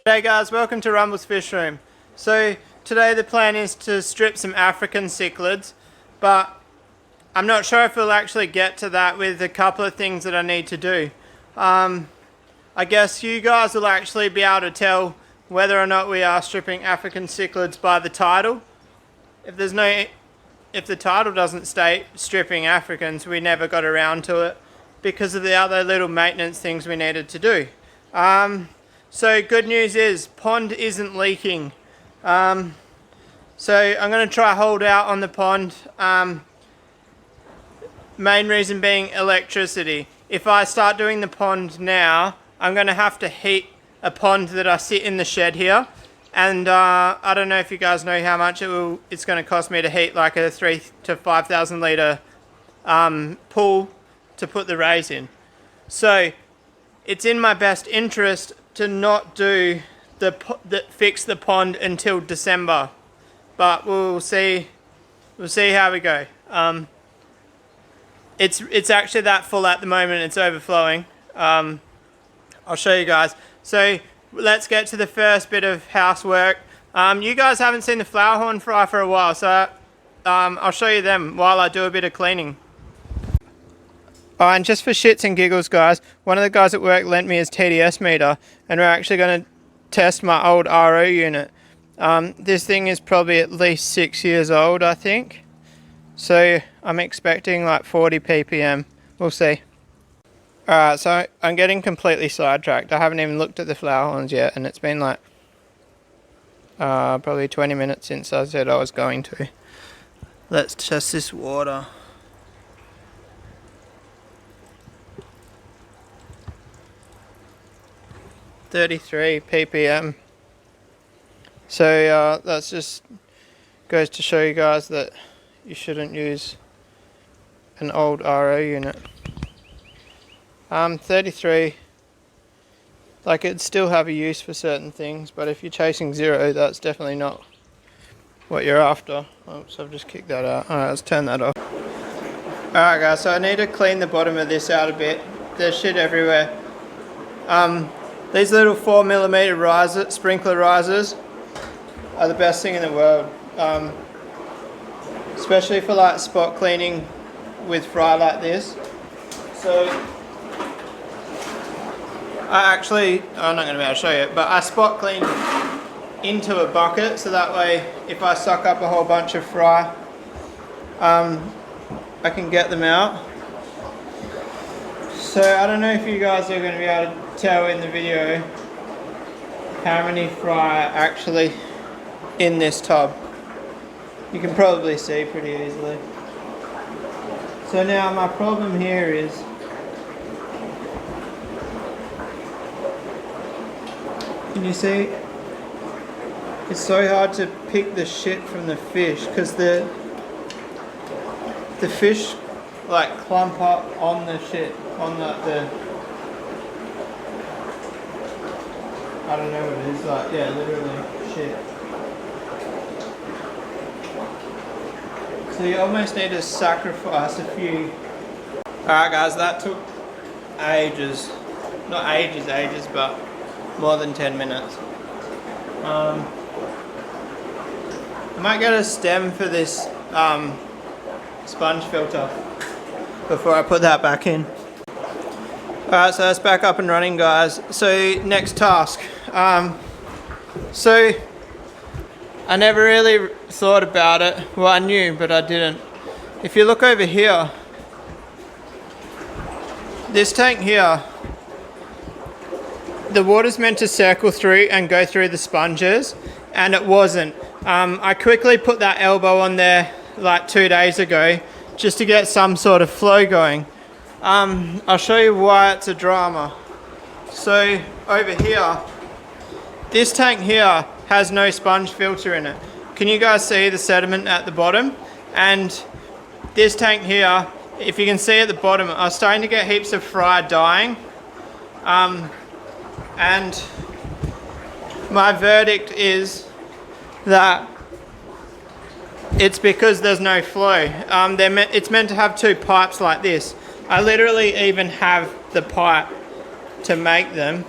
Hey guys, welcome to Rumble's Fish Room. So today the plan is to strip some African cichlids, but I'm not sure if we'll actually get to that with a couple of things that I need to do. I guess you guys will actually be able to tell whether or not we are stripping African cichlids by the title. If the title doesn't state stripping Africans, we never got around to it because of the other little maintenance things we needed to do. So good news is pond isn't leaking. So I'm going to try hold out on the pond. Main reason being electricity. If I start doing the pond now, I'm going to have to heat a pond that I sit in the shed here. And I don't know if you guys know how much it's going to cost me to heat like a 3,000 to 5,000 litre pool to put the rays in. So it's in my best interest to not do fix the pond until December, but we'll see how we go. It's actually that full at the moment. It's overflowing. I'll show you guys. So let's get to the first bit of housework. You guys haven't seen the flower horn fry for a while, so I'll show you them while I do a bit of cleaning. Oh, and just for shits and giggles, guys, one of the guys at work lent me his TDS meter, and we're actually going to test my old RO unit. This thing is probably at least 6 years old, I think. So I'm expecting like 40 ppm. We'll see. Alright, so I'm getting completely sidetracked. I haven't even looked at the flower horns yet, and it's been like probably 20 minutes since I said I was going to. Let's test this water. .33 ppm. So that's just goes to show you guys that you shouldn't use an old RO unit. 33, like it'd still have a use for certain things, but if you're chasing zero, that's definitely not what you're after. Oops, I've just kicked that out. Alright, let's turn that off. Alright guys, so I need to clean the bottom of this out a bit. There's shit everywhere. These little 4mm sprinkler risers are the best thing in the world. Especially for like spot cleaning with fry like this. So I'm not going to be able to show you, but I spot clean into a bucket, so that way if I suck up a whole bunch of fry, I can get them out. So I don't know if you guys are going to be able to tell in the video how many fry are actually in this tub. You can probably see pretty easily. So now my problem here is can you see? It's so hard to pick the shit from the fish because the fish like clump up on the shit, on the I don't know what it is, like, yeah, literally shit. So you almost need to sacrifice a few. Alright guys, that took ages. Not ages, but more than 10 minutes. I might get a stem for this sponge filter before I put that back in. Alright, so that's back up and running, guys. So next task. So I never really thought about it. Well, I knew, but I didn't. If you look over here, this tank here, the water's meant to circle through and go through the sponges, and it wasn't. I quickly put that elbow on there like 2 days ago just to get some sort of flow going. I'll show you why it's a drama. So over here, this tank here has no sponge filter in it. Can you guys see the sediment at the bottom? And this tank here, if you can see at the bottom, I was starting to get heaps of fry dying. And my verdict is that it's because there's no flow. It's meant to have two pipes like this. I literally even have the pipe to make them.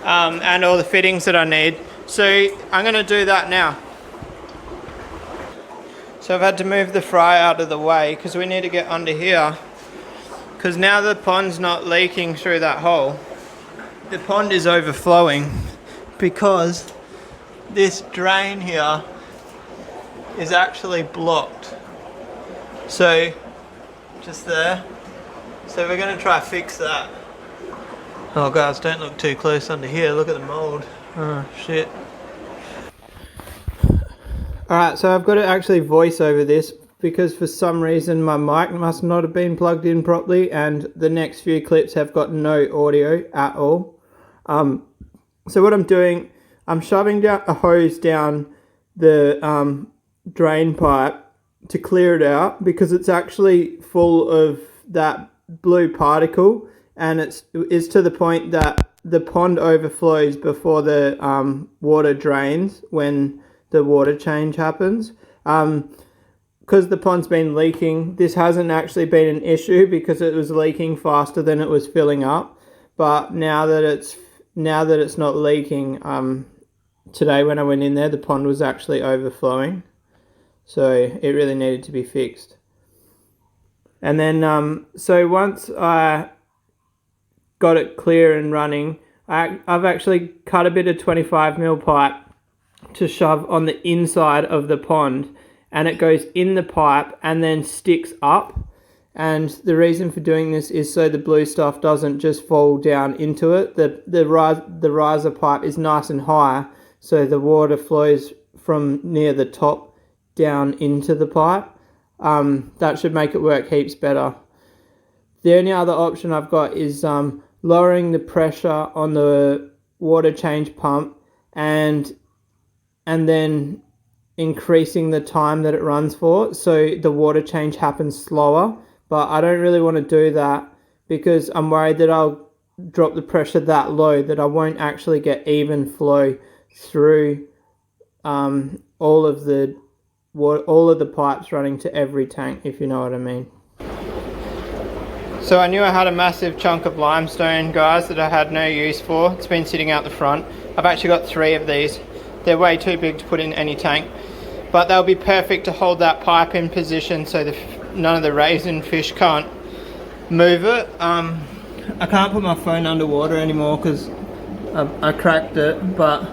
and all the fittings that I need. So I'm going to do that now. So I've had to move the fry out of the way because we need to get under here, because now the pond's not leaking through that hole. The pond is overflowing because this drain here is actually blocked. So just there. So we're going to try to fix that. Oh guys, don't look too close under here. Look at the mold. Oh shit. Alright, so I've got to actually voice over this because for some reason my mic must not have been plugged in properly, and the next few clips have got no audio at all. So what I'm doing, I'm shoving down a hose down the drain pipe to clear it out because it's actually full of that blue particle, and it's to the point that the pond overflows before the water drains when the water change happens. Because the pond's been leaking, this hasn't actually been an issue because it was leaking faster than it was filling up. But now that it's not leaking, today when I went in there, the pond was actually overflowing. So it really needed to be fixed. And then, so once I got it clear and running, I've actually cut a bit of 25mm pipe to shove on the inside of the pond, and it goes in the pipe and then sticks up. And the reason for doing this is so the blue stuff doesn't just fall down into it. The riser pipe is nice and high, so the water flows from near the top down into the pipe. That should make it work heaps better. The only other option I've got is lowering the pressure on the water change pump and then increasing the time that it runs for, so the water change happens slower. But I don't really want to do that because I'm worried that I'll drop the pressure that low that I won't actually get even flow through all of the pipes running to every tank, if you know what I mean. So I knew I had a massive chunk of limestone, guys, that I had no use for. It's been sitting out the front. I've actually got 3 of these. They're way too big to put in any tank, but they'll be perfect to hold that pipe in position so none of the raisin fish can't move it. I can't put my phone underwater anymore because I cracked it, but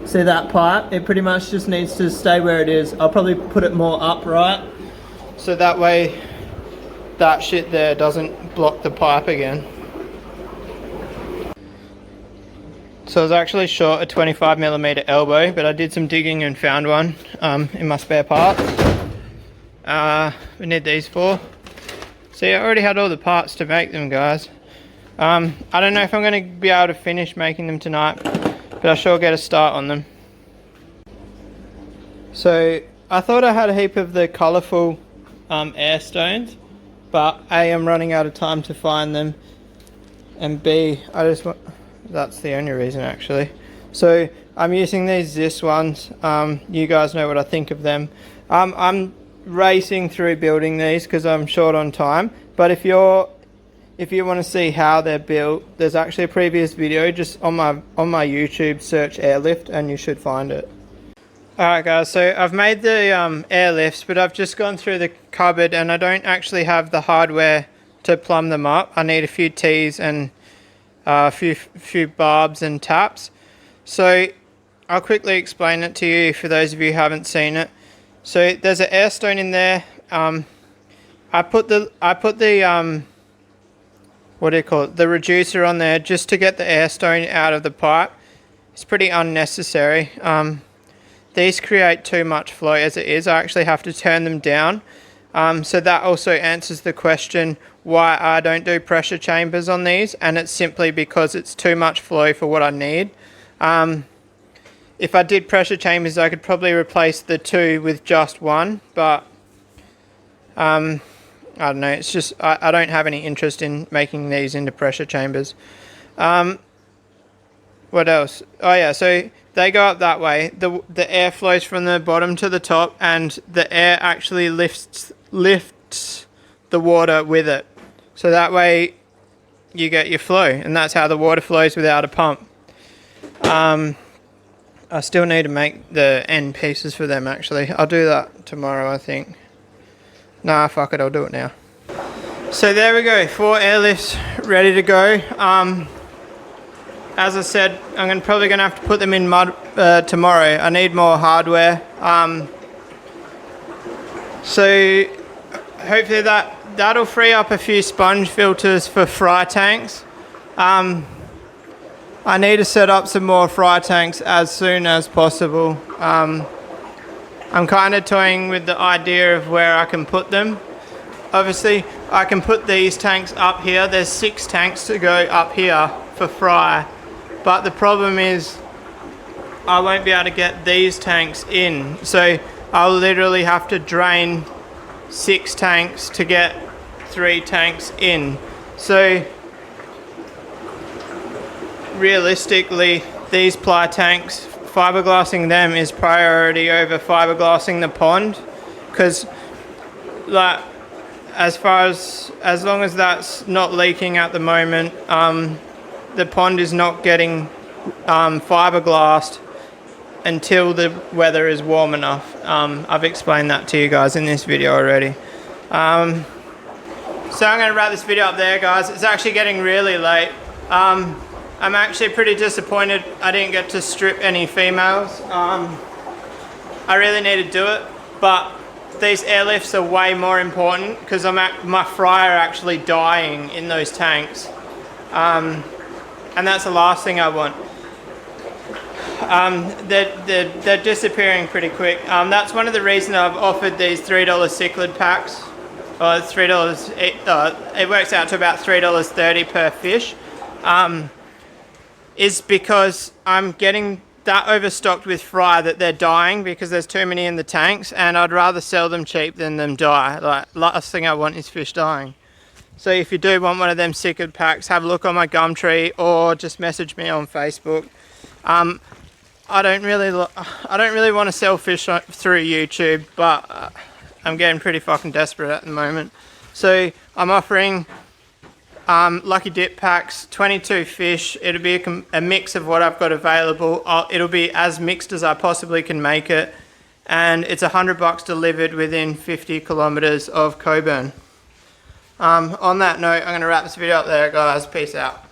see that pipe? It pretty much just needs to stay where it is. I'll probably put it more upright so that way that shit there doesn't block the pipe again. So I was actually short a 25mm elbow, but I did some digging and found one in my spare parts. We need these for. See, I already had all the parts to make them, guys. I don't know if I'm going to be able to finish making them tonight, but I'll sure get a start on them. So I thought I had a heap of the colourful air stones, but A, I'm running out of time to find them, and B, that's the only reason actually. So I'm using these Zis ones. You guys know what I think of them. I'm racing through building these because I'm short on time, but if you want to see how they're built, there's actually a previous video just on my YouTube. Search airlift and you should find it. Alright guys, so I've made the airlifts, but I've just gone through the cupboard and I don't actually have the hardware to plumb them up. I need a few T's and a few barbs and taps. So I'll quickly explain it to you for those of you who haven't seen it. So there's an air stone in there. I put the what do you call it? The reducer on there just to get the air stone out of the pipe. It's pretty unnecessary. These create too much flow as it is. I actually have to turn them down. So that also answers the question why I don't do pressure chambers on these, and it's simply because it's too much flow for what I need. If I did pressure chambers, I could probably replace the 2 with just 1, but I don't know, it's just I don't have any interest in making these into pressure chambers. What else? Oh yeah, so they go up that way. The air flows from the bottom to the top, and the air actually lifts the water with it. So that way you get your flow, and that's how the water flows without a pump. I still need to make the end pieces for them actually. I'll do that tomorrow, I think. Nah, fuck it, I'll do it now. So there we go, 4 airlifts ready to go. As I said, I'm probably going to have to put them in mud tomorrow. I need more hardware. So hopefully that'll free up a few sponge filters for fry tanks. I need to set up some more fry tanks as soon as possible. I'm kind of toying with the idea of where I can put them. Obviously, I can put these tanks up here. There's 6 tanks to go up here for fry. But the problem is I won't be able to get these tanks in. So I'll literally have to drain 6 tanks to get 3 tanks in. So realistically, these ply tanks, fiberglassing them is priority over fiberglassing the pond, because like as long as that's not leaking at the moment, the pond is not getting fiberglassed until the weather is warm enough. I've explained that to you guys in this video already. So I'm going to wrap this video up there, guys. It's actually getting really late. I'm actually pretty disappointed I didn't get to strip any females. I really need to do it, but these airlifts are way more important because my fry are actually dying in those tanks. And that's the last thing I want. They're disappearing pretty quick. That's one of the reasons I've offered these $3 cichlid packs. It works out to about $3.30 per fish. Is because I'm getting that overstocked with fry that they're dying because there's too many in the tanks, and I'd rather sell them cheap than them die. Like, last thing I want is fish dying. So if you do want one of them cichlid packs, have a look on my Gumtree or just message me on Facebook. I don't really want to sell fish through YouTube, but I'm getting pretty fucking desperate at the moment. So I'm offering Lucky Dip packs, 22 fish. It'll be a mix of what I've got available. It'll be as mixed as I possibly can make it, and it's $100 delivered within 50 kilometers of Coburn. On that note, I'm going to wrap this video up there, guys. Peace out.